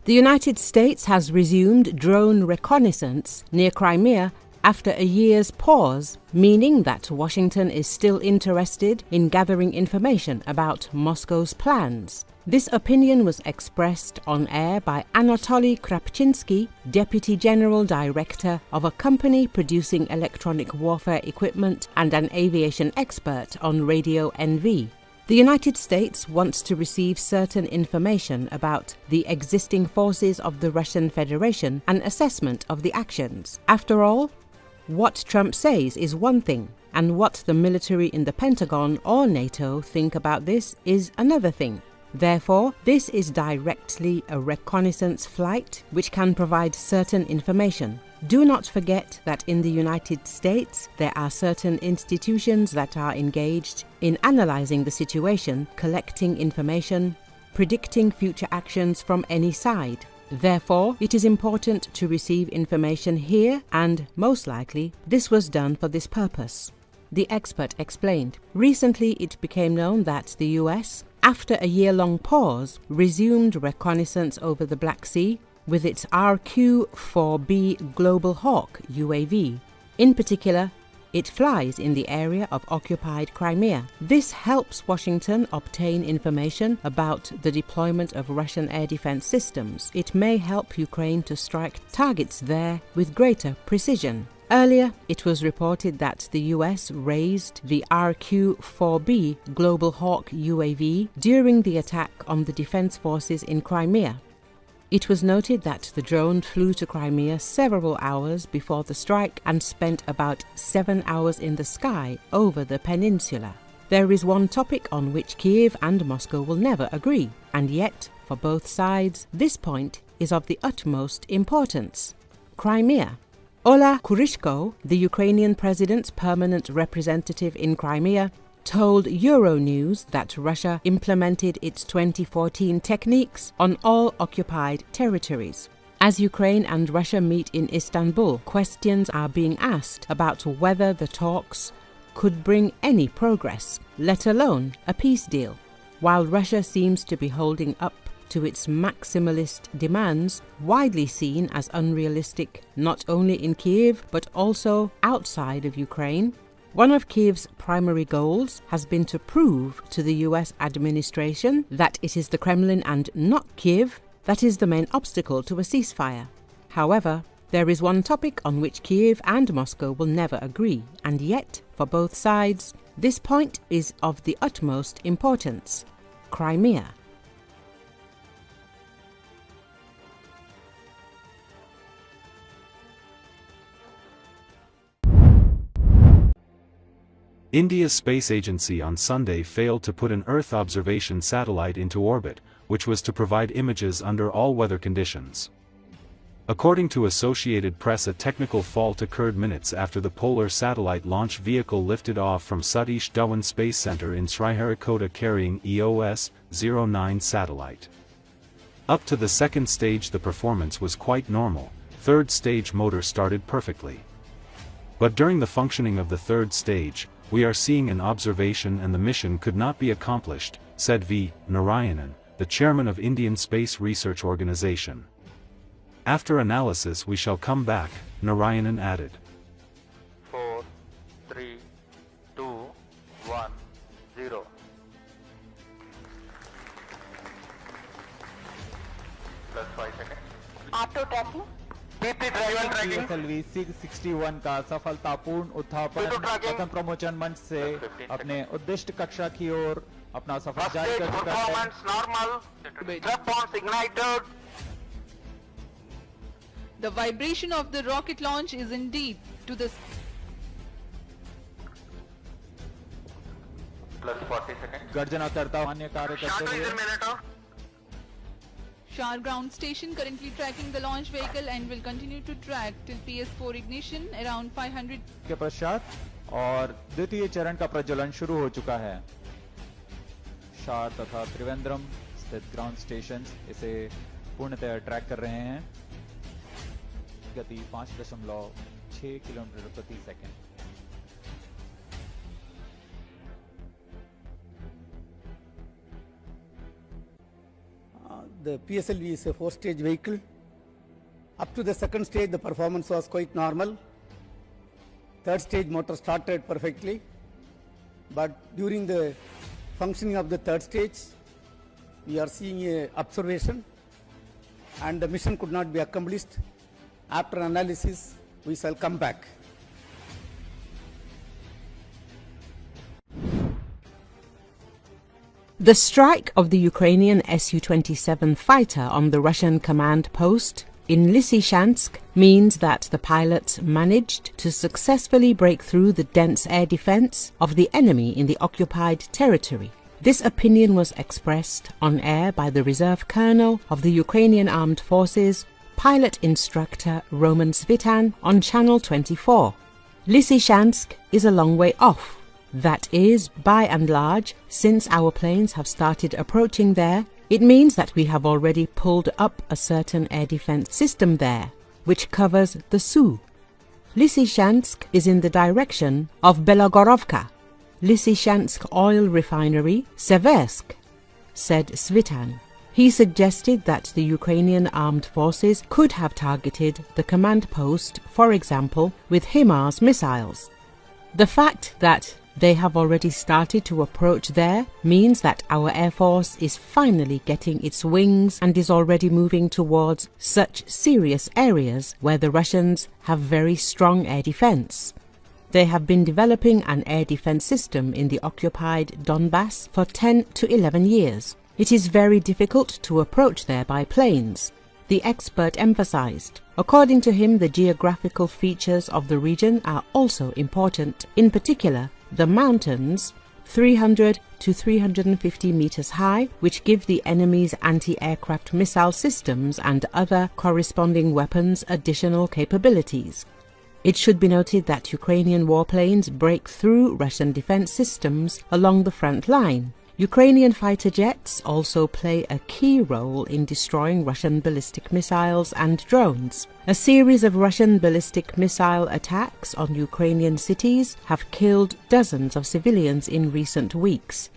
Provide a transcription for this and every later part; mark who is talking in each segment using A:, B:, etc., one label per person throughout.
A: The United States has resumed drone reconnaissance near Crimea after a year's pause, meaning that Washington is still interested in gathering information about Moscow's plans. This opinion was expressed on air by Anatoly Krapchinsky, Deputy General Director of a company producing electronic warfare equipment and an aviation expert on Radio NV. The United States wants to receive certain information about the existing forces of the Russian Federation and assessment of the actions. After all, what Trump says is one thing, and what the military in the Pentagon or NATO think about this is another thing. Therefore, this is directly a reconnaissance flight which can provide certain information. Do not forget that in the United States, there are certain institutions that are engaged in analyzing the situation, collecting information, predicting future actions from any side. Therefore, it is important to receive information here, and most likely, this was done for this purpose. The expert explained. Recently, it became known that the US, after a year-long pause, resumed reconnaissance over the Black Sea with its RQ-4B Global Hawk UAV. In particular, it flies in the area of occupied Crimea. This helps Washington obtain information about the deployment of Russian air defense systems. It may help Ukraine to strike targets there with greater precision. Earlier, it was reported that the US raised the RQ-4B Global Hawk UAV during the attack on the defense forces in Crimea. It was noted that the drone flew to Crimea several hours before the strike and spent about 7 hours in the sky over the peninsula. There is one topic on which Kiev and Moscow will never agree, and yet, for both sides, this point is of the utmost importance: Crimea. Ola Kurishko, the Ukrainian president's permanent representative in Crimea, told Euronews that Russia implemented its 2014 techniques on all occupied territories. As Ukraine and Russia meet in Istanbul, questions are being asked about whether the talks could bring any progress, let alone a peace deal. While Russia seems to be holding up to its maximalist demands, widely seen as unrealistic not only in Kiev but also outside of Ukraine, one of Kiev's primary goals has been to prove to the US administration that it is the Kremlin and not Kiev that is the main obstacle to a ceasefire. However, there is one topic on which Kiev and Moscow will never agree, and yet, for both sides, this point is of the utmost importance: Crimea.
B: India's space agency on Sunday failed to put an Earth observation satellite into orbit, which was to provide images under all weather conditions. According to Associated Press, a technical fault occurred minutes after the Polar satellite launch vehicle lifted off from Satish Dhawan Space Center in Sriharikota carrying EOS-09 satellite. Up to the second stage the performance was quite normal. Third stage motor started perfectly. But during the functioning of the third stage, we are seeing an observation and the mission could not be accomplished, said V. Narayanan, the chairman of Indian Space Research Organization. After analysis we shall come back, Narayanan added.
C: 4, 3, 2, 1, 0. Plus 5 seconds.
D: Auto tracking.
E: PSLV 661 का सफलतापूर्ण उत्थापन पतन प्रमोचन मंच से अपने उद्दिष्ट कक्षा की ओर अपना सफर जारी कर चुका है.
F: The vibration of the rocket launch is indeed to the
C: Plus 40 seconds.
E: गर्जना करता मान्य कार्य करते हुए.
F: Shar ground station currently tracking the launch vehicle and will continue to track till PS4 ignition around 500
E: के पश्चात और द्वितीय चरण का प्रज्वलन शुरू हो चुका है. शार तथा त्रिवेंद्रम स्थित ग्राउंड स्टेशन इसे पूर्णतः ट्रैक कर रहे हैं. गति 5.6 किलोमीटर प्रति second.
D: The PSLV is a 4-stage vehicle. Up to the second stage, the performance was quite normal. Third stage motor started perfectly. But during the functioning of the third stage, we are seeing a observation and the mission could not be accomplished. After analysis, we shall come back.
A: The strike of the Ukrainian Su-27 fighter on the Russian command post in Lysychansk means that the pilots managed to successfully break through the dense air defense of the enemy in the occupied territory. This opinion was expressed on air by the reserve colonel of the Ukrainian Armed Forces, pilot instructor Roman Svitan on Channel 24. Lysychansk is a long way off. That is, by and large, since our planes have started approaching there, it means that we have already pulled up a certain air defense system there, which covers the Su. Lysychansk is in the direction of Belogorovka, Lysychansk oil refinery, Seversk, said Svitan. He suggested that the Ukrainian armed forces could have targeted the command post, for example, with HIMARS missiles. The fact that they have already started to approach there means that our Air Force is finally getting its wings and is already moving towards such serious areas where the Russians have very strong air defense. They have been developing an air defense system in the occupied Donbass for 10 to 11 years. It is very difficult to approach there by planes, the expert emphasized. According to him, the geographical features of the region are also important, in particular the mountains, 300 to 350 meters high, which give the enemy's anti-aircraft missile systems and other corresponding weapons additional capabilities. It should be noted that Ukrainian warplanes break through Russian defense systems along the front line. Ukrainian fighter jets also play a key role in destroying Russian ballistic missiles and drones. A series of Russian ballistic missile attacks on Ukrainian cities have killed dozens of civilians in recent weeks,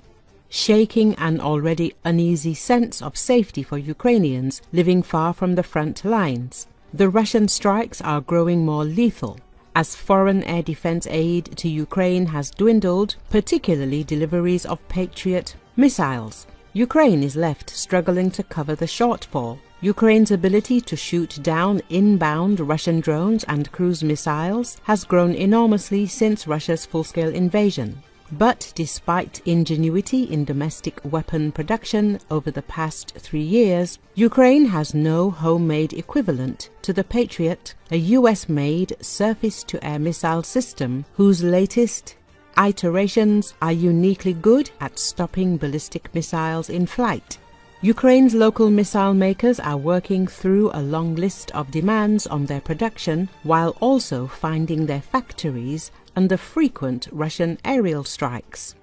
A: shaking an already uneasy sense of safety for Ukrainians living far from the front lines. The Russian strikes are growing more lethal as foreign air defense aid to Ukraine has dwindled, particularly deliveries of Patriot missiles. Ukraine is left struggling to cover the shortfall. Ukraine's ability to shoot down inbound Russian drones and cruise missiles has grown enormously since Russia's full-scale invasion. But despite ingenuity in domestic weapon production over the past 3 years, Ukraine has no homemade equivalent to the Patriot, a US-made surface-to-air missile system whose latest iterations are uniquely good at stopping ballistic missiles in flight. Ukraine's local missile makers are working through a long list of demands on their production while also finding their factories under frequent Russian aerial strikes.